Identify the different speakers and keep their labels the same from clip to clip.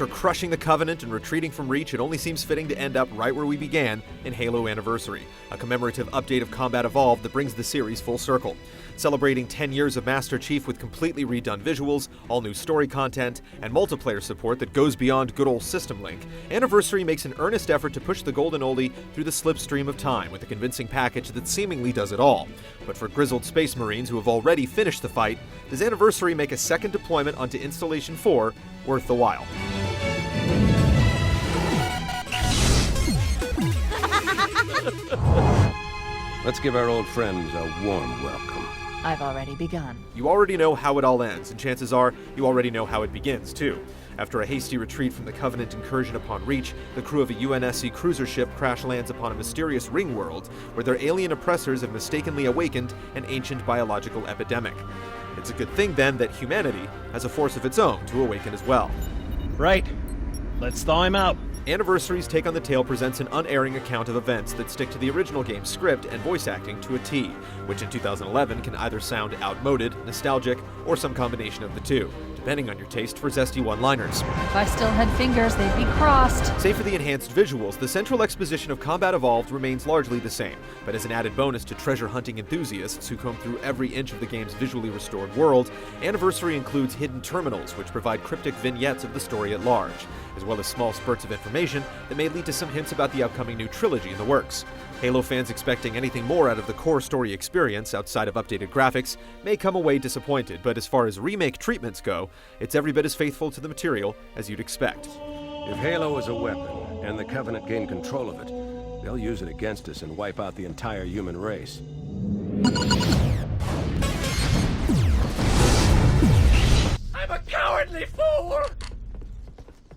Speaker 1: After crushing the Covenant and retreating from Reach, it only seems fitting to end up right where we began, in Halo Anniversary, a commemorative update of Combat Evolved that brings the series full circle. Celebrating 10 years of Master Chief with completely redone visuals, all new story content, and multiplayer support that goes beyond good old system link, Anniversary makes an earnest effort to push the golden oldie through the slipstream of time with a convincing package that seemingly does it all. But for grizzled Space Marines who have already finished the fight, does Anniversary make a second deployment onto Installation 4 worth the while?
Speaker 2: Let's give our old friends a warm welcome.
Speaker 3: I've already begun.
Speaker 1: You already know how it all ends, and chances are you already know how it begins, too. After a hasty retreat from the Covenant incursion upon Reach, the crew of a UNSC cruiser ship crash lands upon a mysterious ring world where their alien oppressors have mistakenly awakened an ancient biological epidemic. It's a good thing, then, that humanity has a force of its own to awaken as well.
Speaker 4: Right. Let's thaw him out.
Speaker 1: Anniversary's Take on the Tale presents an unerring account of events that stick to the original game's script and voice acting to a T, which in 2011 can either sound outmoded, nostalgic, or some combination of the two, depending on your taste for zesty one-liners.
Speaker 3: If I still had fingers, they'd be crossed.
Speaker 1: Save for the enhanced visuals, the central exposition of Combat Evolved remains largely the same, but as an added bonus to treasure hunting enthusiasts who comb through every inch of the game's visually restored world, Anniversary includes hidden terminals which provide cryptic vignettes of the story at large, as well as small spurts of information that may lead to some hints about the upcoming new trilogy in the works. Halo fans expecting anything more out of the core story experience outside of updated graphics may come away disappointed, but as far as remake treatments go, it's every bit as faithful to the material as you'd expect.
Speaker 2: If Halo is a weapon, and the Covenant gain control of it, they'll use it against us and wipe out the entire human race.
Speaker 4: I'm a cowardly fool!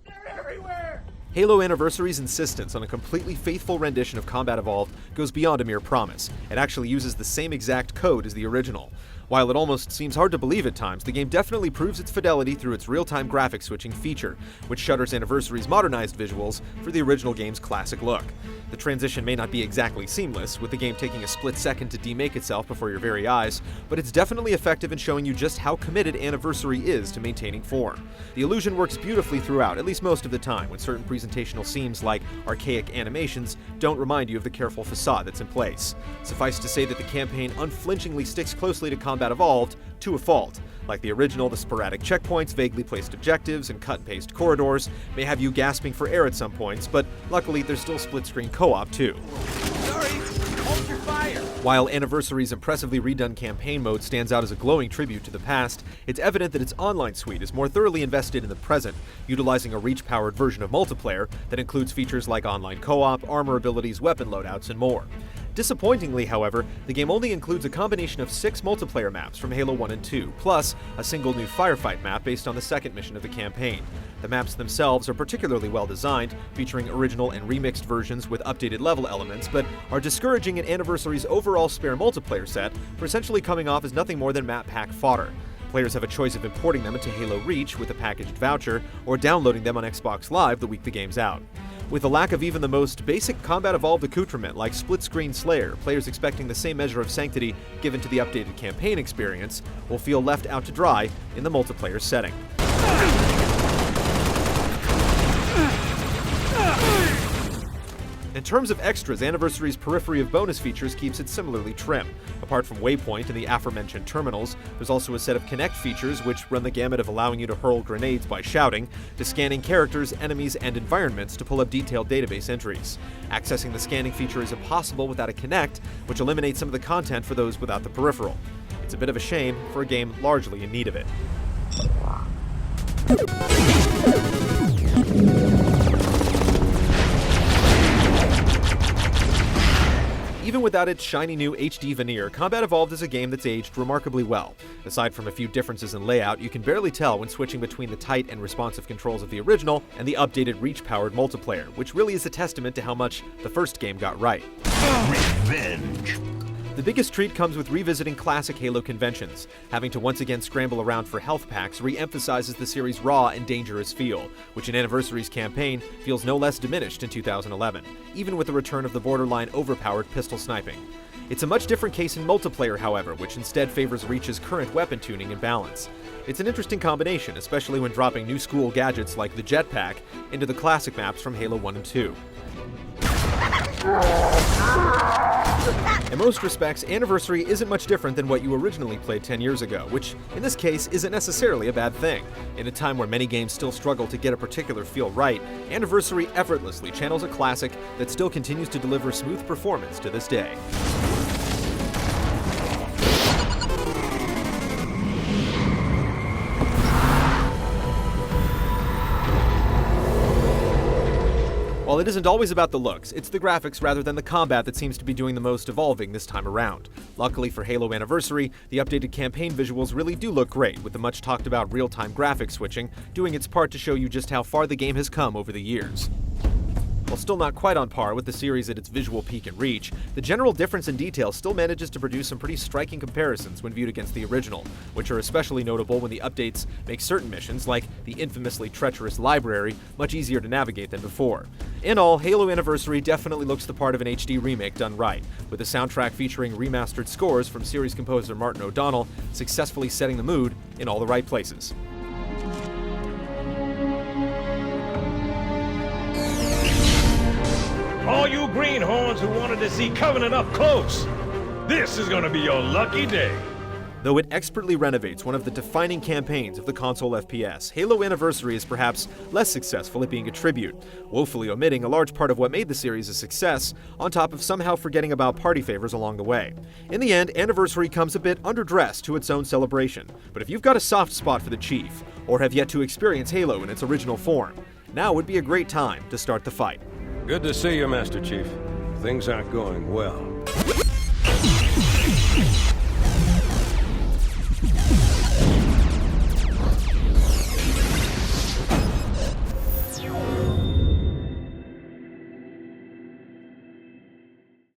Speaker 4: They're everywhere!
Speaker 1: Halo Anniversary's insistence on a completely faithful rendition of Combat Evolved goes beyond a mere promise. It actually uses the same exact code as the original. While it almost seems hard to believe at times, the game definitely proves its fidelity through its real-time graphics switching feature, which shutters Anniversary's modernized visuals for the original game's classic look. The transition may not be exactly seamless, with the game taking a split second to demake itself before your very eyes, but it's definitely effective in showing you just how committed Anniversary is to maintaining form. The illusion works beautifully throughout, at least most of the time, when certain presentational seams like archaic animations don't remind you of the careful facade that's in place. Suffice to say that the campaign unflinchingly sticks closely to Combat Evolved to a fault. Like the original, the sporadic checkpoints, vaguely placed objectives, and cut-and-paste corridors may have you gasping for air at some points, but luckily there's still split-screen co-op too.
Speaker 4: Sorry, hold your fire!
Speaker 1: While Anniversary's impressively redone campaign mode stands out as a glowing tribute to the past, it's evident that its online suite is more thoroughly invested in the present, utilizing a Reach-powered version of multiplayer that includes features like online co-op, armor abilities, weapon loadouts, and more. Disappointingly, however, the game only includes a combination of 6 multiplayer maps from Halo 1 and 2, plus a single new firefight map based on the second mission of the campaign. The maps themselves are particularly well designed, featuring original and remixed versions with updated level elements, but are discouraging in Anniversary's overall spare multiplayer set for essentially coming off as nothing more than map pack fodder. Players have a choice of importing them into Halo Reach with a packaged voucher, or downloading them on Xbox Live the week the game's out. With the lack of even the most basic Combat Evolved accoutrement like split-screen Slayer, players expecting the same measure of sanctity given to the updated campaign experience will feel left out to dry in the multiplayer setting. In terms of extras, Anniversary's periphery of bonus features keeps it similarly trim. Apart from Waypoint and the aforementioned terminals, there's also a set of Connect features which run the gamut of allowing you to hurl grenades by shouting, to scanning characters, enemies, and environments to pull up detailed database entries. Accessing the scanning feature is impossible without a Connect, which eliminates some of the content for those without the peripheral. It's a bit of a shame for a game largely in need of it. Even without its shiny new HD veneer, Combat Evolved is a game that's aged remarkably well. Aside from a few differences in layout, you can barely tell when switching between the tight and responsive controls of the original and the updated Reach-powered multiplayer, which really is a testament to how much the first game got right.
Speaker 5: Revenge!
Speaker 1: The biggest treat comes with revisiting classic Halo conventions. Having to once again scramble around for health packs re-emphasizes the series' raw and dangerous feel, which in Anniversary's campaign feels no less diminished in 2011, even with the return of the borderline overpowered pistol sniping. It's a much different case in multiplayer, however, which instead favors Reach's current weapon tuning and balance. It's an interesting combination, especially when dropping new school gadgets like the jetpack into the classic maps from Halo 1 and 2. In most respects, Anniversary isn't much different than what you originally played 10 years ago, which, in this case, isn't necessarily a bad thing. In a time where many games still struggle to get a particular feel right, Anniversary effortlessly channels a classic that still continues to deliver smooth performance to this day. While it isn't always about the looks, it's the graphics rather than the combat that seems to be doing the most evolving this time around. Luckily for Halo Anniversary, the updated campaign visuals really do look great, with the much talked about real-time graphics switching doing its part to show you just how far the game has come over the years. While still not quite on par with the series at its visual peak and reach, the general difference in detail still manages to produce some pretty striking comparisons when viewed against the original, which are especially notable when the updates make certain missions, like the infamously treacherous library, much easier to navigate than before. In all, Halo Anniversary definitely looks the part of an HD remake done right, with the soundtrack featuring remastered scores from series composer Martin O'Donnell successfully setting the mood in all the right places.
Speaker 6: All you greenhorns who wanted to see Covenant up close, this is gonna be your lucky day.
Speaker 1: Though it expertly renovates one of the defining campaigns of the console FPS, Halo Anniversary is perhaps less successful at being a tribute, woefully omitting a large part of what made the series a success, on top of somehow forgetting about party favors along the way. In the end, Anniversary comes a bit underdressed to its own celebration, but if you've got a soft spot for the Chief, or have yet to experience Halo in its original form, now would be a great time to start the fight.
Speaker 2: Good to see you, Master Chief. Things aren't going well.